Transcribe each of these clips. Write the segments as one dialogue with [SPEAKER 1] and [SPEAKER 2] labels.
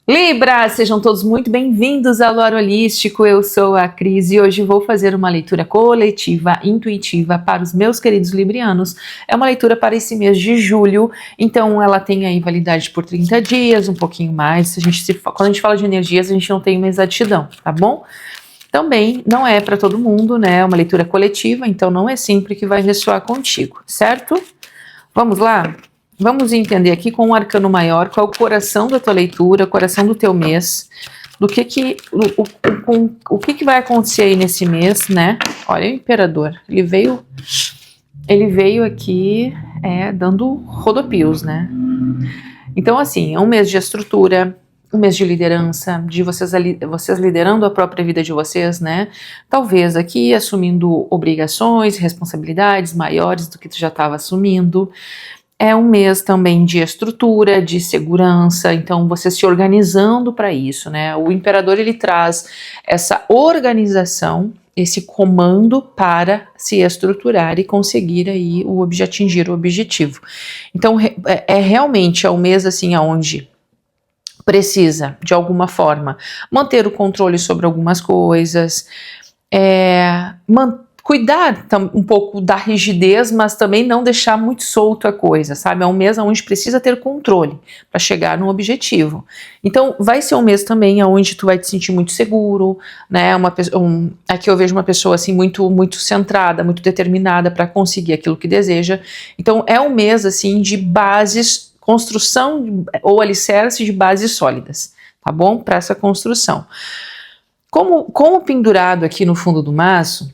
[SPEAKER 1] Libra, sejam todos muito bem-vindos ao Lar Holístico. Eu sou a Cris e hoje vou fazer uma leitura coletiva, intuitiva para os meus queridos librianos. É uma leitura para esse mês de julho, então ela tem aí validade por 30 dias, um pouquinho mais. Quando a gente fala de energias, a gente não tem uma exatidão, tá bom? Também não é para todo mundo, né? É uma leitura coletiva, então não é sempre que vai ressoar contigo, certo? Vamos lá? Vamos entender aqui com um arcano maior, qual é o coração da tua leitura, o coração do teu mês, o que vai acontecer aí nesse mês, né? Olha o imperador, ele veio aqui dando rodopios, né? Então assim, é um mês de estrutura, um mês de liderança, de vocês liderando a própria vida de vocês, né? Talvez aqui assumindo obrigações, responsabilidades maiores do que tu já estava assumindo. É um mês também de estrutura, de segurança, então você se organizando para isso, né? O imperador, ele traz essa organização, esse comando para se estruturar e conseguir aí atingir o objetivo. Então realmente um mês assim onde precisa de alguma forma manter o controle sobre algumas coisas, cuidar um pouco da rigidez, mas também não deixar muito solto a coisa, sabe? É um mês onde precisa ter controle para chegar no objetivo. Então, vai ser um mês também onde tu vai te sentir muito seguro, né? Aqui eu vejo uma pessoa assim muito, muito centrada, muito determinada para conseguir aquilo que deseja. Então, é um mês assim de bases, construção ou alicerce de bases sólidas, tá bom? Para essa construção. Como pendurado aqui no fundo do maço,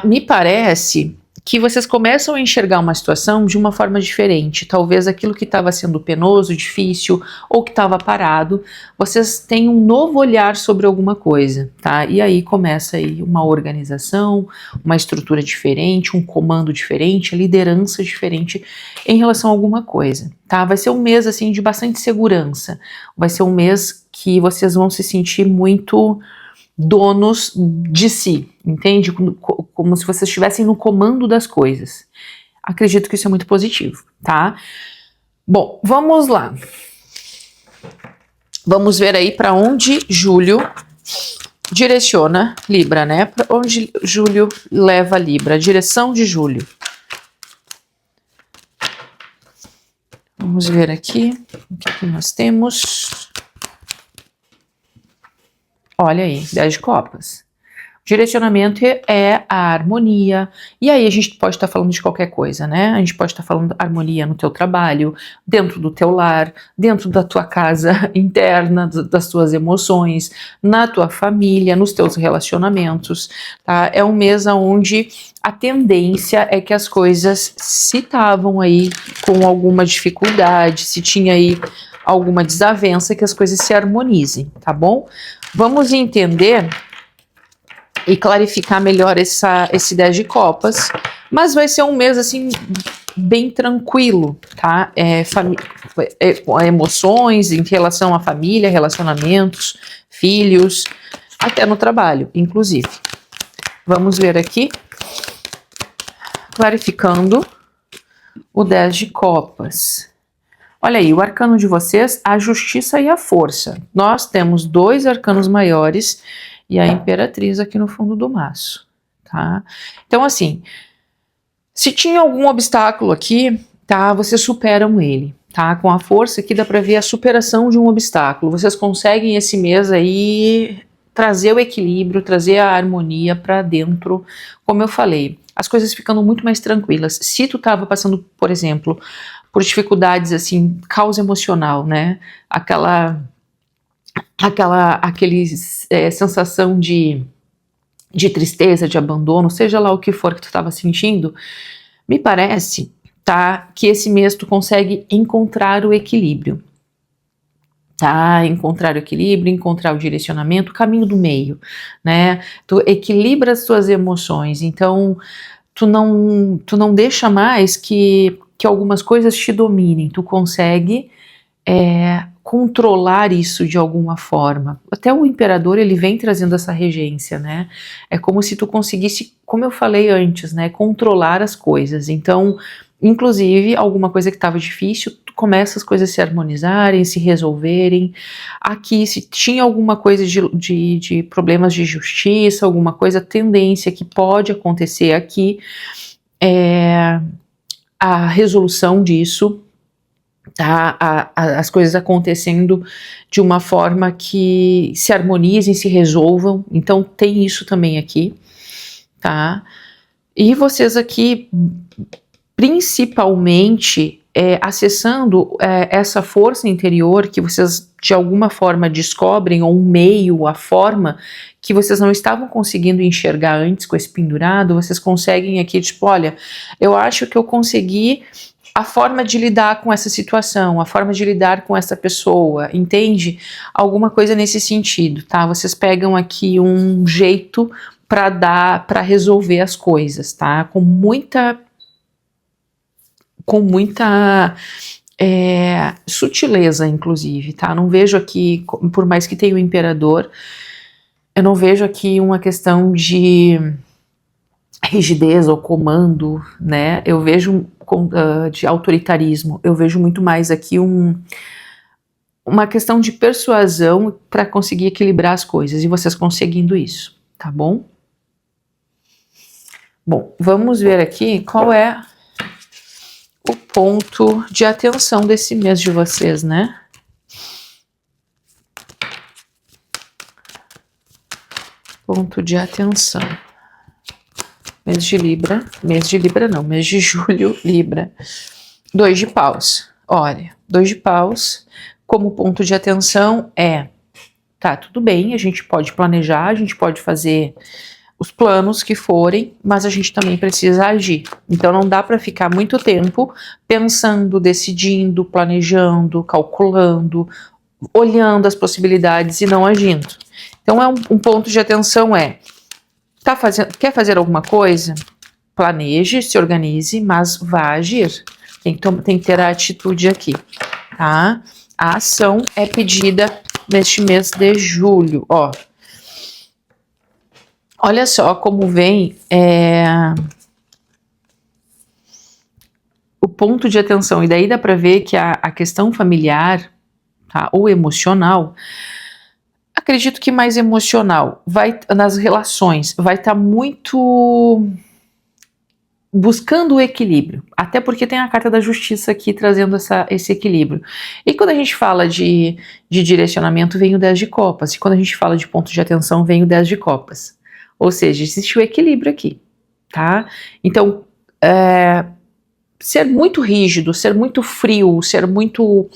[SPEAKER 1] me parece que vocês começam a enxergar uma situação de uma forma diferente. Talvez aquilo que estava sendo penoso, difícil ou que estava parado, vocês têm um novo olhar sobre alguma coisa, tá? E aí começa aí uma organização, uma estrutura diferente, um comando diferente, a liderança diferente em relação a alguma coisa, tá? Vai ser um mês assim de bastante segurança. Vai ser um mês que vocês vão se sentir muito donos de si, entende? Como se vocês estivessem no comando das coisas. Acredito que isso é muito positivo, tá? Bom, vamos lá. Vamos ver aí para onde Júlio direciona Libra, né? Para onde Júlio leva Libra, a direção de Júlio. Vamos ver aqui o que nós temos. Olha aí, 10 de copas. O direcionamento é a harmonia, e aí a gente pode estar falando de qualquer coisa, né? A gente pode estar falando de harmonia no teu trabalho, dentro do teu lar, dentro da tua casa interna, das tuas emoções, na tua família, nos teus relacionamentos, tá? É um mês onde a tendência é que as coisas, se estavam aí com alguma dificuldade, se tinha aí alguma desavença, que as coisas se harmonizem, tá bom? Vamos entender e clarificar melhor esse 10 de copas, mas vai ser um mês assim bem tranquilo, tá? Emoções em relação à família, relacionamentos, filhos, até no trabalho, inclusive. Vamos ver aqui, clarificando o 10 de copas. Olha aí, o arcano de vocês, a justiça e a força. Nós temos 2 arcanos maiores e a imperatriz aqui no fundo do maço, tá? Então assim, se tinha algum obstáculo aqui, tá? Vocês superam ele, tá? Com a força aqui dá pra ver a superação de um obstáculo. Vocês conseguem esse mês aí trazer o equilíbrio, trazer a harmonia pra dentro, como eu falei. As coisas ficando muito mais tranquilas. Se tu tava passando, por exemplo, por dificuldades assim, causa emocional, né? Sensação de tristeza, de abandono, seja lá o que for que tu estava sentindo, me parece, tá, que esse mês tu consegue encontrar o equilíbrio, tá? Encontrar o equilíbrio, encontrar o direcionamento, o caminho do meio, né? Tu equilibra as tuas emoções, então tu não deixa mais que algumas coisas te dominem, tu consegue controlar isso de alguma forma. Até o imperador, ele vem trazendo essa regência, né? É como se tu conseguisse, como eu falei antes, né, controlar as coisas. Então, inclusive, alguma coisa que estava difícil, tu começa as coisas se harmonizarem, se resolverem. Aqui, se tinha alguma coisa de problemas de justiça, alguma coisa, tendência que pode acontecer aqui, a resolução disso, tá? As coisas acontecendo de uma forma que se harmonizem, se resolvam. Então tem isso também aqui, tá? E vocês aqui, principalmente, acessando essa força interior que vocês de alguma forma descobrem, ou um meio, a forma que vocês não estavam conseguindo enxergar antes com esse pendurado, vocês conseguem aqui, tipo, olha, eu acho que eu consegui a forma de lidar com essa situação, a forma de lidar com essa pessoa, entende? Alguma coisa nesse sentido, tá? Vocês pegam aqui um jeito para resolver as coisas, tá? Com muita sutileza, inclusive, tá? Não vejo aqui, por mais que tenha o imperador, eu não vejo aqui uma questão de rigidez ou comando, né? Eu vejo de autoritarismo, eu vejo muito mais aqui uma questão de persuasão para conseguir equilibrar as coisas, e vocês conseguindo isso, tá bom? Bom, vamos ver aqui qual é o ponto de atenção desse mês de vocês, né? Ponto de atenção. Mês de Libra não, mês de julho, Libra. 2 de paus. Olha, 2 de paus, como ponto de atenção tá, tudo bem, a gente pode planejar, a gente pode fazer os planos que forem, mas a gente também precisa agir. Então não dá para ficar muito tempo pensando, decidindo, planejando, calculando, olhando as possibilidades e não agindo. Então um ponto de atenção quer fazer alguma coisa? Planeje, se organize, mas vá agir. Tem que ter a atitude aqui, tá? A ação é pedida neste mês de julho, ó. Olha só como vem o ponto de atenção, e daí dá para ver que a questão familiar, tá, ou emocional, acredito que mais emocional, nas relações, vai estar muito buscando o equilíbrio, até porque tem a carta da justiça aqui trazendo esse equilíbrio. E quando a gente fala de direcionamento, vem o 10 de copas, e quando a gente fala de ponto de atenção, vem o 10 de copas. Ou seja, existe o equilíbrio aqui, tá? Então, ser muito rígido, ser muito frio, ser muito...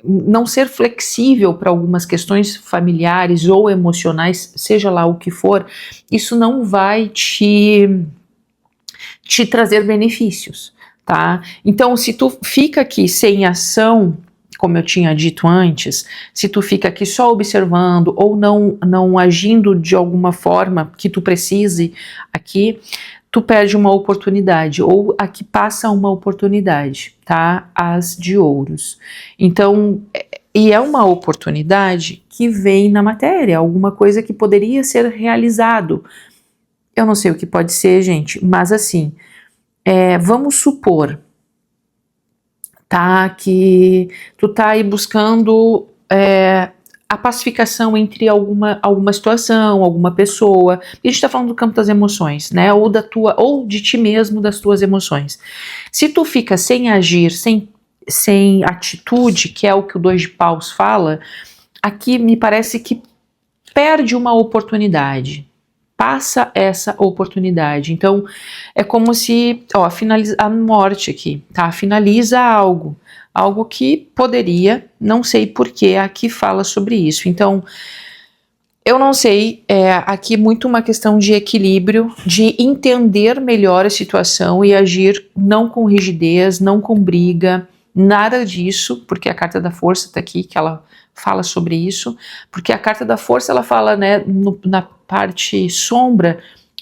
[SPEAKER 1] não ser flexível para algumas questões familiares ou emocionais, seja lá o que for, isso não vai te trazer benefícios, tá? Então, se tu fica aqui sem ação, como eu tinha dito antes, se tu fica aqui só observando ou não agindo de alguma forma que tu precise aqui, tu perde uma oportunidade, ou aqui passa uma oportunidade, tá? As de ouros. Então, e é uma oportunidade que vem na matéria, alguma coisa que poderia ser realizado. Eu não sei o que pode ser, gente, mas assim, vamos supor, tá, que tu tá aí buscando a pacificação entre alguma situação, alguma pessoa. E a gente tá falando do campo das emoções, né, ou de ti mesmo, das tuas emoções. Se tu fica sem agir, sem atitude, que é o que o 2 de paus fala, aqui me parece que perde uma oportunidade. Passa essa oportunidade. Então, é como se, finaliza a morte aqui, tá? Finaliza algo que poderia, não sei porquê, aqui fala sobre isso. Então, eu não sei, aqui muito uma questão de equilíbrio, de entender melhor a situação e agir não com rigidez, não com briga, nada disso, porque a carta da força tá aqui, que ela fala sobre isso, porque a carta da força, ela fala, né, na parte sombra,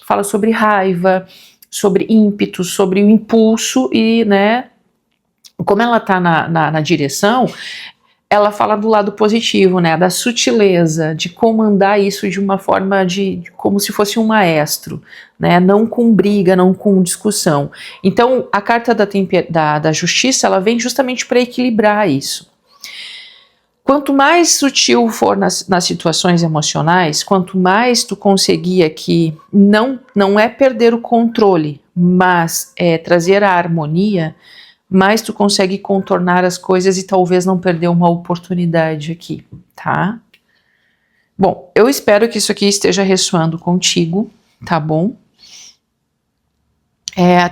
[SPEAKER 1] fala sobre raiva, sobre ímpeto, sobre o impulso, e, né, como ela tá na direção, ela fala do lado positivo, né, da sutileza, de comandar isso de uma forma de como se fosse um maestro, né, não com briga, não com discussão. Então, a carta da justiça, ela vem justamente para equilibrar isso. Quanto mais sutil for nas situações emocionais, quanto mais tu conseguir aqui, não é perder o controle, mas é trazer a harmonia, mais tu consegue contornar as coisas e talvez não perder uma oportunidade aqui, tá? Bom, eu espero que isso aqui esteja ressoando contigo, tá bom?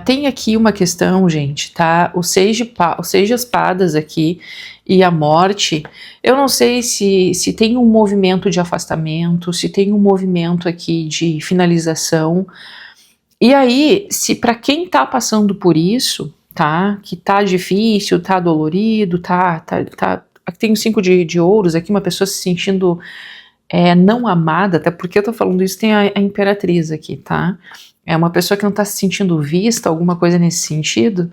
[SPEAKER 1] Tem aqui uma questão, gente, tá? O seis de espadas aqui e a morte, eu não sei se tem um movimento de afastamento, se tem um movimento aqui de finalização. E aí, se para quem tá passando por isso, tá? Que tá difícil, tá dolorido, aqui tem o 5 de ouros, aqui uma pessoa se sentindo não amada, até porque eu tô falando isso, tem a imperatriz aqui, tá? É uma pessoa que não tá se sentindo vista, alguma coisa nesse sentido,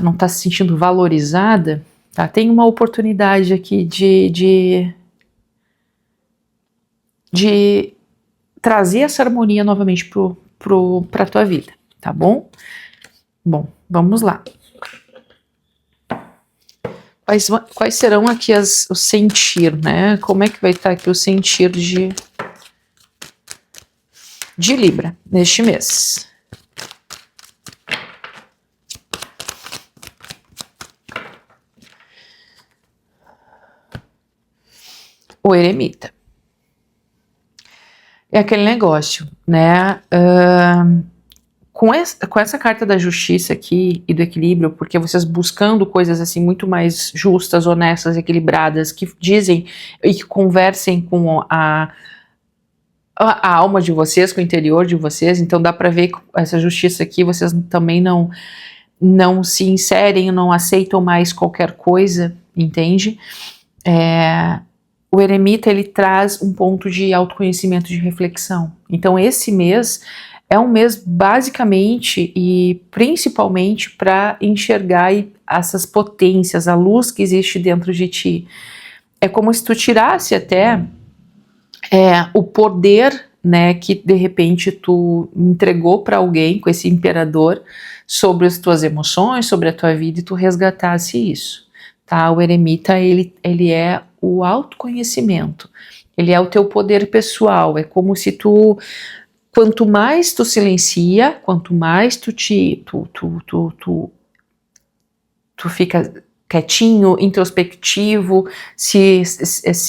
[SPEAKER 1] não tá se sentindo valorizada, tá? Tem uma oportunidade aqui de trazer essa harmonia novamente pra tua vida, tá bom? Bom, vamos lá. Quais serão aqui o sentir, né? Como é que vai estar aqui o sentir de Libra neste mês? O eremita. É aquele negócio, né? Com essa carta da justiça aqui e do equilíbrio, porque vocês buscando coisas assim muito mais justas, honestas, equilibradas, que dizem e que conversem com a alma de vocês, com o interior de vocês, então dá pra ver que essa justiça aqui, vocês também não se inserem, não aceitam mais qualquer coisa, entende? O eremita, ele traz um ponto de autoconhecimento, de reflexão. Então esse mês é um mês basicamente e principalmente para enxergar essas potências, a luz que existe dentro de ti. É como se tu tirasse até o poder, né, que de repente tu entregou para alguém com esse imperador sobre as tuas emoções, sobre a tua vida, e tu resgatasse isso, tá? O eremita, ele é o autoconhecimento, ele é o teu poder pessoal, é como se quanto mais tu silencia, quanto mais tu fica quietinho, introspectivo, se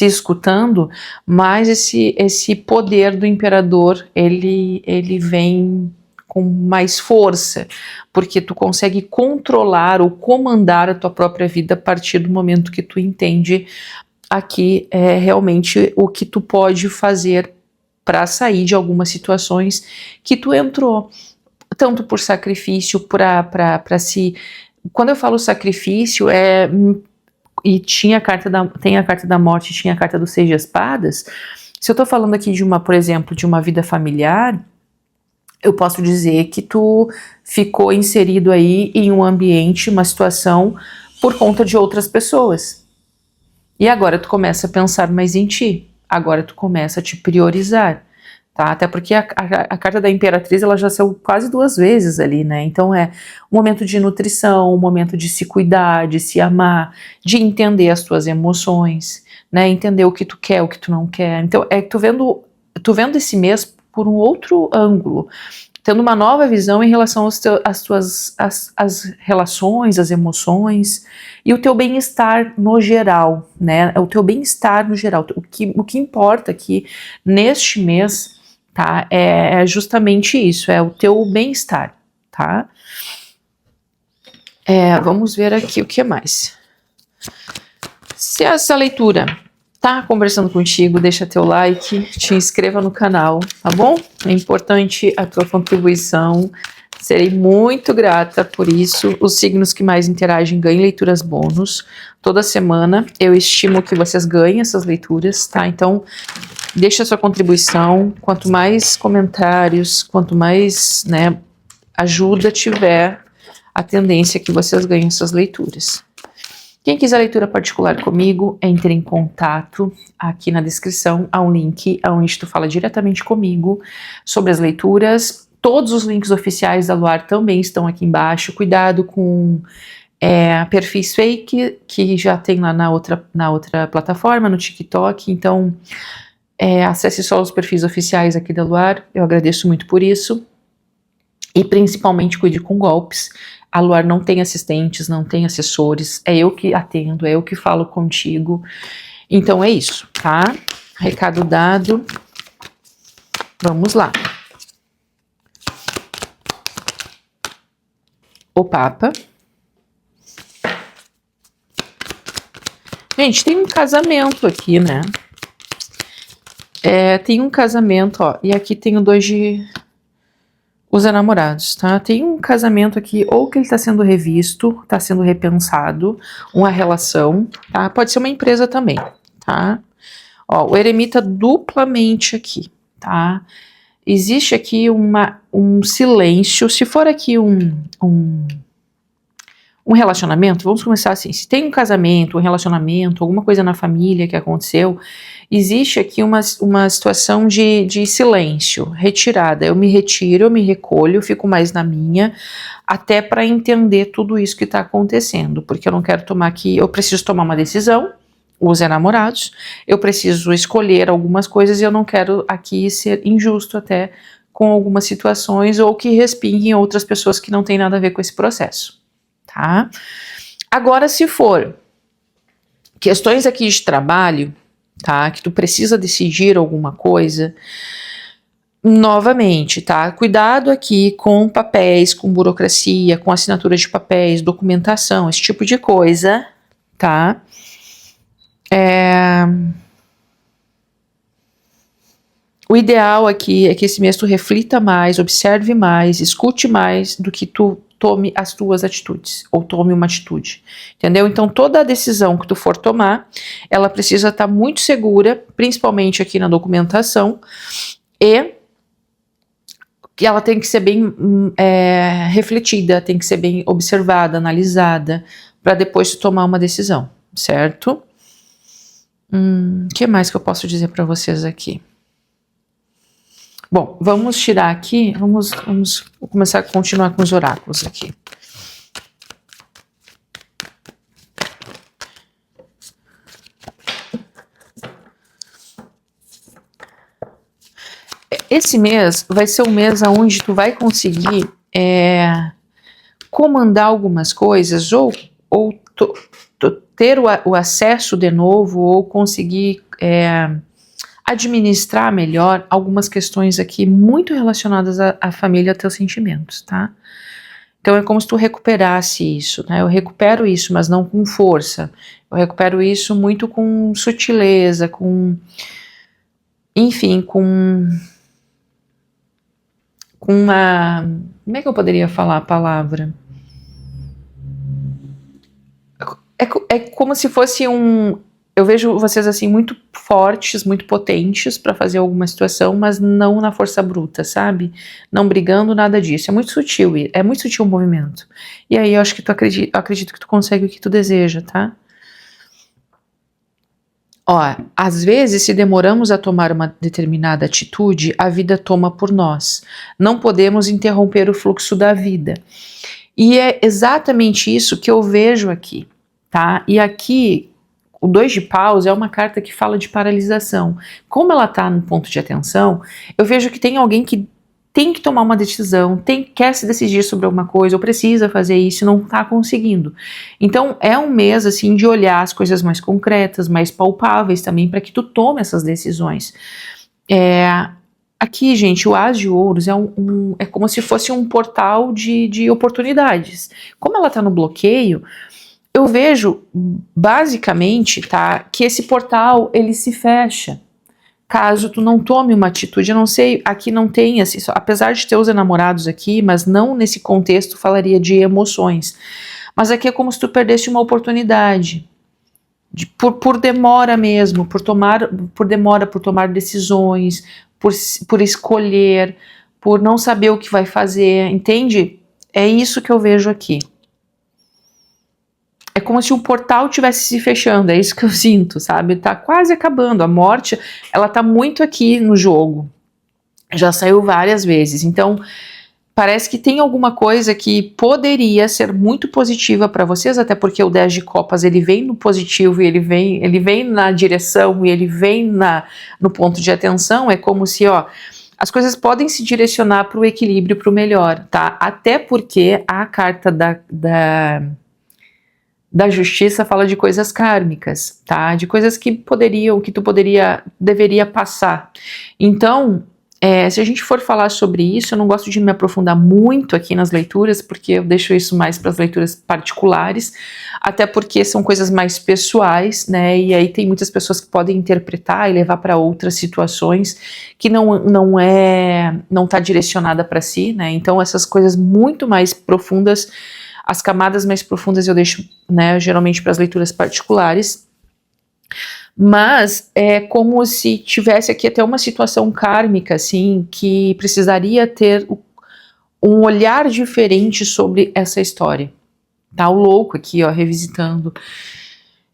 [SPEAKER 1] escutando, mais esse poder do imperador, ele vem com mais força, porque tu consegue controlar ou comandar a tua própria vida a partir do momento que tu entende aqui realmente o que tu pode fazer para sair de algumas situações que tu entrou, tanto por sacrifício, para se... Quando eu falo sacrifício, e tem a carta da morte, tinha a carta do 6 de espadas. Se eu tô falando aqui por exemplo, de uma vida familiar, eu posso dizer que tu ficou inserido aí em um ambiente, uma situação, por conta de outras pessoas. E agora tu começa a pensar mais em ti. Agora tu começa a te priorizar, tá? Até porque a carta da imperatriz, ela já saiu quase 2 vezes ali, né? Então é um momento de nutrição, um momento de se cuidar, de se amar, de entender as tuas emoções, né? Entender o que tu quer, o que tu não quer. Então tu vendo esse mês por um outro ângulo, tendo uma nova visão em relação às relações, às emoções e o teu bem-estar no geral, né? O teu bem-estar no geral. O que importa aqui neste mês, tá? É justamente isso, é o teu bem-estar, tá? Vamos ver aqui o que mais. Se essa leitura tá conversando contigo, deixa teu like, te inscreva no canal, tá bom? É importante a tua contribuição, serei muito grata por isso. Os signos que mais interagem ganham leituras bônus. Toda semana eu estimo que vocês ganhem essas leituras, tá? Então, deixa a sua contribuição, quanto mais comentários, quanto mais, né, ajuda tiver, a tendência é que vocês ganhem essas leituras. Quem quiser leitura particular comigo, entre em contato. Aqui na descrição há um link onde tu fala diretamente comigo sobre as leituras. Todos os links oficiais da Luar também estão aqui embaixo. Cuidado com perfis fake, que já tem lá na outra plataforma, no TikTok. Então, acesse só os perfis oficiais aqui da Luar. Eu agradeço muito por isso. E principalmente cuide com golpes. A Luar não tem assistentes, não tem assessores, é eu que atendo, é eu que falo contigo. Então é isso, tá? Recado dado. Vamos lá. O Papa. Gente, tem um casamento aqui, né? Tem um casamento, ó. E aqui tem o 2 de... Os enamorados, tá? Tem um casamento aqui, ou que ele tá sendo revisto, tá sendo repensado, uma relação, tá? Pode ser uma empresa também, tá? Ó, o eremita duplamente aqui, tá? Existe aqui um silêncio, se for aqui um relacionamento, vamos começar assim, se tem um casamento, um relacionamento, alguma coisa na família que aconteceu, existe aqui uma situação de silêncio, retirada, eu me retiro, eu me recolho, fico mais na minha, até para entender tudo isso que está acontecendo, porque eu não quero tomar aqui, eu preciso tomar uma decisão, os enamorados, eu preciso escolher algumas coisas e eu não quero aqui ser injusto até com algumas situações ou que respinguem outras pessoas que não têm nada a ver com esse processo. Tá? Agora, se for questões aqui de trabalho, tá? Que tu precisa decidir alguma coisa, novamente, tá? Cuidado aqui com papéis, com burocracia, com assinatura de papéis, documentação, esse tipo de coisa, tá? O ideal aqui é que esse mês tu reflita mais, observe mais, escute mais do que tu tome as tuas atitudes, ou tome uma atitude, entendeu? Então toda a decisão que tu for tomar, ela precisa estar muito segura, principalmente aqui na documentação, e que ela tem que ser bem refletida, tem que ser bem observada, analisada, para depois tu tomar uma decisão, certo? Que mais que eu posso dizer para vocês aqui? Bom, vamos tirar aqui, vamos começar a continuar com os oráculos aqui. Esse mês vai ser um mês onde tu vai conseguir comandar algumas coisas ou ter o acesso de novo ou conseguir administrar melhor algumas questões aqui muito relacionadas à família, a teus sentimentos, tá? Então é como se tu recuperasse isso, né? Eu recupero isso, mas não com força. Eu recupero isso muito com sutileza, enfim, com uma... Como é que eu poderia falar a palavra? É como se fosse eu vejo vocês assim muito fortes, muito potentes para fazer alguma situação, mas não na força bruta, sabe? Não brigando, nada disso. É muito sutil o movimento. E aí eu acho que acredito que tu consegue o que tu deseja, tá? Ó, às vezes, se demoramos a tomar uma determinada atitude, a vida toma por nós. Não podemos interromper o fluxo da vida. E é exatamente isso que eu vejo aqui, tá? E aqui o 2 de paus é uma carta que fala de paralisação. Como ela está no ponto de atenção, eu vejo que tem alguém que tem que tomar uma decisão, quer se decidir sobre alguma coisa, ou precisa fazer isso e não está conseguindo. Então é um mês assim de olhar as coisas mais concretas, mais palpáveis também, para que tu tome essas decisões. Aqui, gente, o As de Ouros é como se fosse um portal de oportunidades. Como ela está no bloqueio, eu vejo, basicamente, tá, que esse portal, ele se fecha, caso tu não tome uma atitude. Eu não sei, aqui não tem, assim, apesar de ter os enamorados aqui, mas não nesse contexto falaria de emoções. Mas aqui é como se tu perdesse uma oportunidade, por demora mesmo, por tomar decisões, por escolher, por não saber o que vai fazer, entende? É isso que eu vejo aqui. é como se um portal tivesse se fechando, é isso que eu sinto, sabe? Tá quase acabando, a morte, ela tá muito aqui no jogo, já saiu várias vezes, então parece que tem alguma coisa que poderia ser muito positiva para vocês, até porque o 10 de copas, ele vem no positivo, e ele vem na direção, e ele vem no ponto de atenção, é como se, ó, as coisas podem se direcionar para o equilíbrio, para o melhor, tá? Até porque a carta da justiça fala de coisas kármicas, tá? De coisas que deveria passar. Então, se a gente for falar sobre isso, eu não gosto de me aprofundar muito aqui nas leituras, porque eu deixo isso mais para as leituras particulares, até porque são coisas mais pessoais, né? E aí tem muitas pessoas que podem interpretar e levar para outras situações que não tá direcionada para si, né? Então essas coisas muito mais profundas, as camadas mais profundas eu deixo, né, geralmente para as leituras particulares, mas é como se tivesse aqui até uma situação kármica, assim, que precisaria ter um olhar diferente sobre essa história. Tá o louco aqui, ó, revisitando.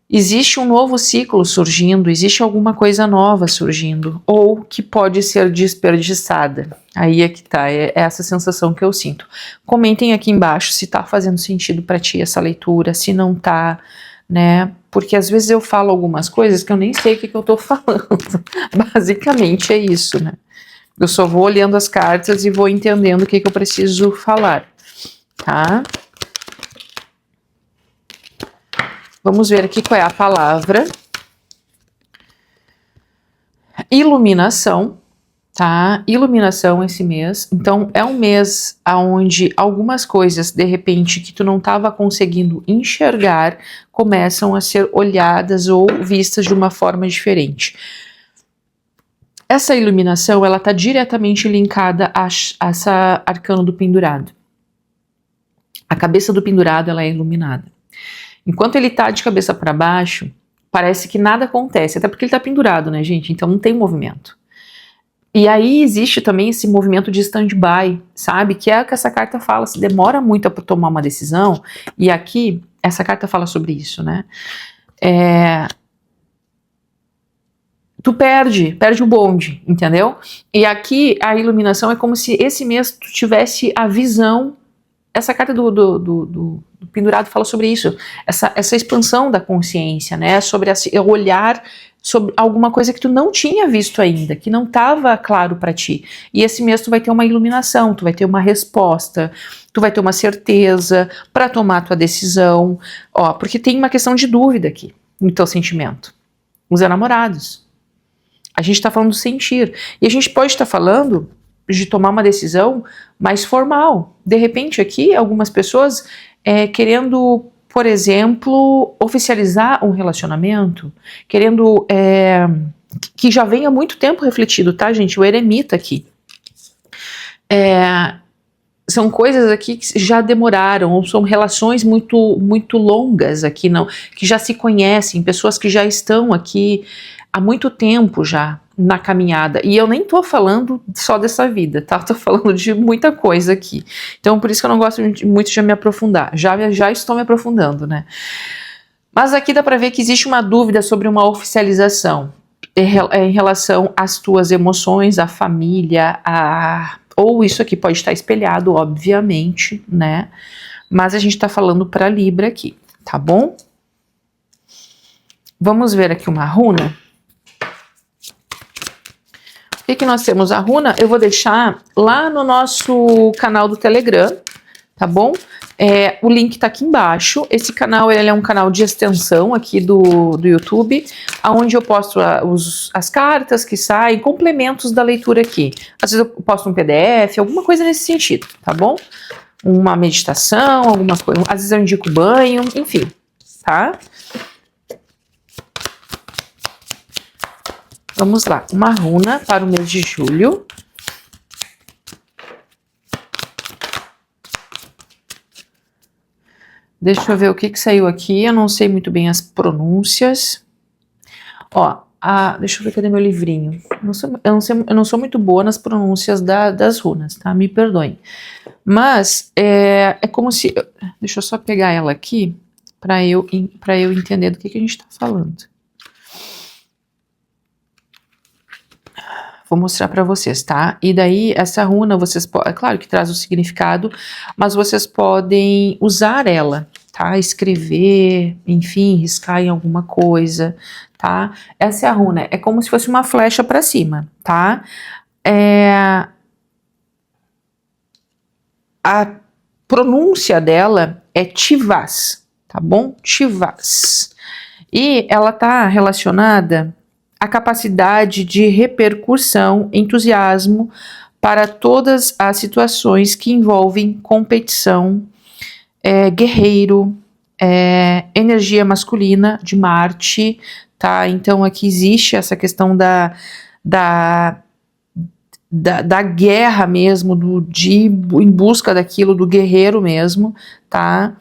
[SPEAKER 1] Existe um novo ciclo surgindo, existe alguma coisa nova surgindo, ou que pode ser desperdiçada. Aí é que tá, é essa sensação que eu sinto. Comentem aqui embaixo se tá fazendo sentido para ti essa leitura, se não tá, né? Porque às vezes eu falo algumas coisas que eu nem sei o que eu tô falando. Basicamente é isso, né? Eu só vou olhando as cartas e vou entendendo o que eu preciso falar, tá? Vamos ver aqui qual é a palavra. Iluminação, tá? Iluminação esse mês. Então, é um mês onde algumas coisas, de repente, que tu não estava conseguindo enxergar, começam a ser olhadas ou vistas de uma forma diferente. Essa iluminação, ela está diretamente linkada a essa arcano do pendurado. A cabeça do pendurado, ela é iluminada. Enquanto ele tá de cabeça para baixo, parece que nada acontece, até porque ele tá pendurado, né, gente? Então não tem movimento. E aí existe também esse movimento de stand-by, sabe? Que é o que essa carta fala, se demora muito para tomar uma decisão, e aqui essa carta fala sobre isso, né? Tu perde o bonde, entendeu? E aqui a iluminação é como se esse mês tu tivesse a visão. Essa carta do pendurado fala sobre isso, essa expansão da consciência, né, sobre o olhar sobre alguma coisa que tu não tinha visto ainda, que não estava claro para ti. E esse mês tu vai ter uma iluminação, tu vai ter uma resposta, tu vai ter uma certeza para tomar a tua decisão, ó, porque tem uma questão de dúvida aqui no teu sentimento. Os enamorados. A gente está falando do sentir. E a gente pode estar falando de tomar uma decisão mais formal. De repente aqui, algumas pessoas querendo, por exemplo, oficializar um relacionamento, querendo que já vem há muito tempo refletido, tá, gente? O eremita aqui. São coisas aqui que já demoraram, ou são relações muito, muito longas aqui, não, que já se conhecem, pessoas que já estão aqui há muito tempo já na caminhada, e eu nem tô falando só dessa vida, tá? Tô falando de muita coisa aqui, então por isso que eu não gosto muito de me aprofundar, já estou me aprofundando, né? Mas aqui dá pra ver que existe uma dúvida sobre uma oficialização em relação às tuas emoções, à família, ou isso aqui pode estar espelhado, obviamente, né? Mas a gente tá falando pra Libra aqui, tá bom? Vamos ver aqui uma runa. O que nós temos? A runa eu vou deixar lá no nosso canal do Telegram, tá bom? O link tá aqui embaixo. Esse canal ele é um canal de extensão aqui do YouTube, onde eu posto as cartas que saem, complementos da leitura aqui. Às vezes eu posto um PDF, alguma coisa nesse sentido, tá bom? Uma meditação, alguma coisa. Às vezes eu indico banho, enfim, tá? Vamos lá, uma runa para o mês de julho. Deixa eu ver o que saiu aqui, eu não sei muito bem as pronúncias. Ó, deixa eu ver, cadê meu livrinho? Eu não sou muito boa nas pronúncias das runas, tá? Me perdoem. Mas é como se... Deixa eu só pegar ela aqui. para eu entender do que a gente está falando. Vou mostrar para vocês, tá? E daí, essa runa, é claro que traz o significado, mas vocês podem usar ela, tá? Escrever, enfim, riscar em alguma coisa, tá? Essa é a runa, é como se fosse uma flecha para cima, tá? A pronúncia dela é Tivas, tá bom? Tivas. E ela tá relacionada à capacidade de repercussão, entusiasmo para todas as situações que envolvem competição, guerreiro, energia masculina de Marte, tá? Então aqui existe essa questão da guerra mesmo, em busca daquilo, do guerreiro mesmo, tá?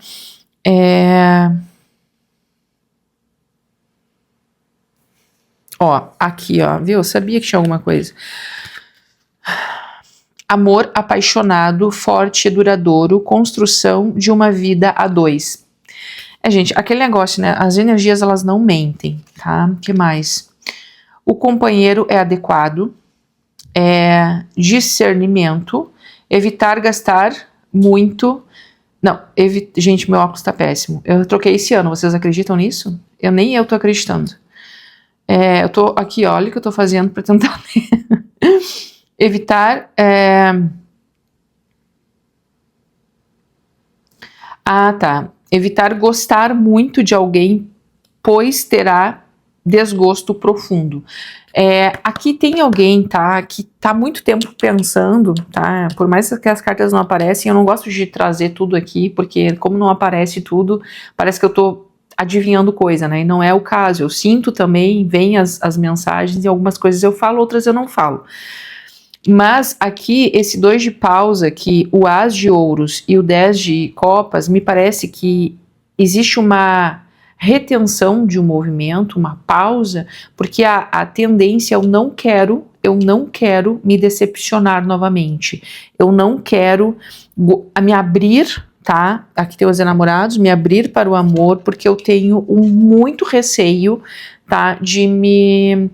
[SPEAKER 1] Ó, aqui, ó, viu? Eu sabia que tinha alguma coisa. Amor apaixonado, forte e duradouro, construção de uma vida a dois. Gente, aquele negócio, né? As energias, elas não mentem, tá? O que mais? O companheiro é adequado, discernimento, evitar gastar muito. Não, gente, meu óculos tá péssimo. Eu troquei esse ano, vocês acreditam nisso? Nem eu tô acreditando. Eu tô aqui, olha o que eu tô fazendo para tentar ler. Evitar. Tá. Evitar gostar muito de alguém, pois terá desgosto profundo. Aqui tem alguém, tá, que tá há muito tempo pensando, tá, por mais que as cartas não aparecem, eu não gosto de trazer tudo aqui, porque como não aparece tudo, parece que eu tô adivinhando coisa, né, e não é o caso. Eu sinto também, vem as mensagens e algumas coisas eu falo, outras eu não falo. Mas aqui, esse 2 de paus aqui, o As de ouros e o 10 de copas, me parece que existe uma retenção de um movimento, uma pausa, porque a tendência eu não quero me decepcionar novamente. Eu não quero me abrir, tá? Aqui tem os enamorados, me abrir para o amor, porque eu tenho muito receio, tá? De me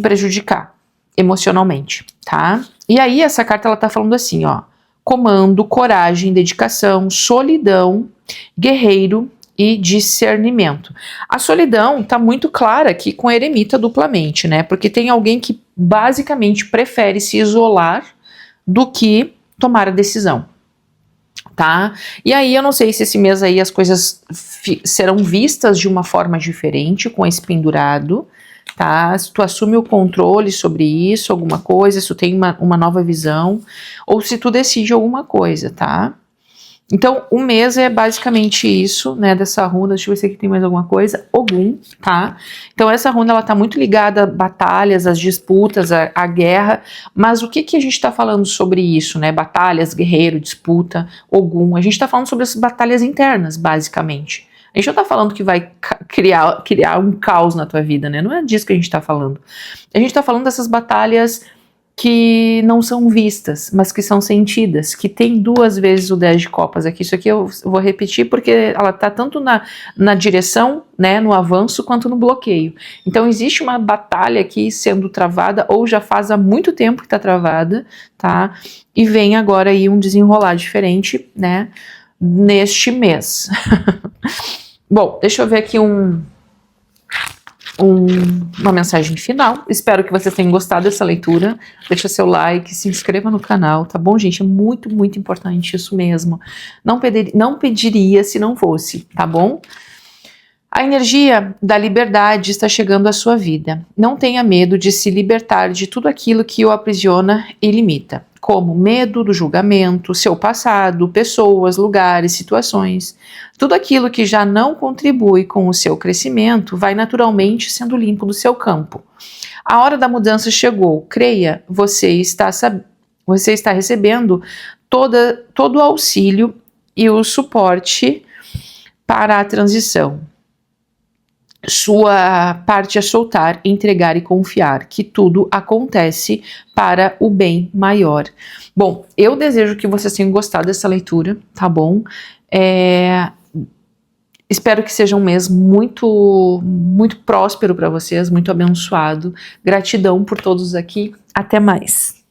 [SPEAKER 1] prejudicar emocionalmente, tá? E aí essa carta ela tá falando assim, ó: comando, coragem, dedicação, solidão, guerreiro e discernimento. A solidão tá muito clara aqui com a eremita duplamente, né? Porque tem alguém que basicamente prefere se isolar do que tomar a decisão, tá? E aí eu não sei se esse mês aí as coisas serão vistas de uma forma diferente com esse pendurado, tá? Se tu assume o controle sobre isso, alguma coisa, se tu tem uma nova visão, ou se tu decide alguma coisa, tá? Então, o mês é basicamente isso, né, dessa runa. Deixa eu ver se aqui tem mais alguma coisa. Ogum, tá? Então, essa runa, ela tá muito ligada a batalhas, às disputas, à guerra, mas o que a gente tá falando sobre isso, né? Batalhas, guerreiro, disputa, Ogum. A gente tá falando sobre as batalhas internas, basicamente. A gente não tá falando que vai criar um caos na tua vida, né? Não é disso que a gente tá falando. A gente tá falando dessas batalhas que não são vistas, mas que são sentidas, que tem 2 vezes o 10 de copas aqui. Isso aqui eu vou repetir porque ela tá tanto na direção, né, no avanço, quanto no bloqueio. Então existe uma batalha aqui sendo travada, ou já faz há muito tempo que tá travada, tá? E vem agora aí um desenrolar diferente, né, neste mês. Bom, deixa eu ver aqui uma mensagem final. Espero que vocês tenham gostado dessa leitura. Deixa seu like, se inscreva no canal, tá bom, gente? É muito, muito importante isso mesmo. Não pediria se não fosse, tá bom? A energia da liberdade está chegando à sua vida. Não tenha medo de se libertar de tudo aquilo que o aprisiona e limita, como medo do julgamento, seu passado, pessoas, lugares, situações. Tudo aquilo que já não contribui com o seu crescimento vai naturalmente sendo limpo do seu campo. A hora da mudança chegou. Creia, você está recebendo todo o auxílio e o suporte para a transição. sua parte é soltar, entregar e confiar, que tudo acontece para o bem maior. Bom, eu desejo que vocês tenham gostado dessa leitura, tá bom? Espero que seja um mês muito, muito próspero para vocês, muito abençoado. Gratidão por todos aqui. Até mais.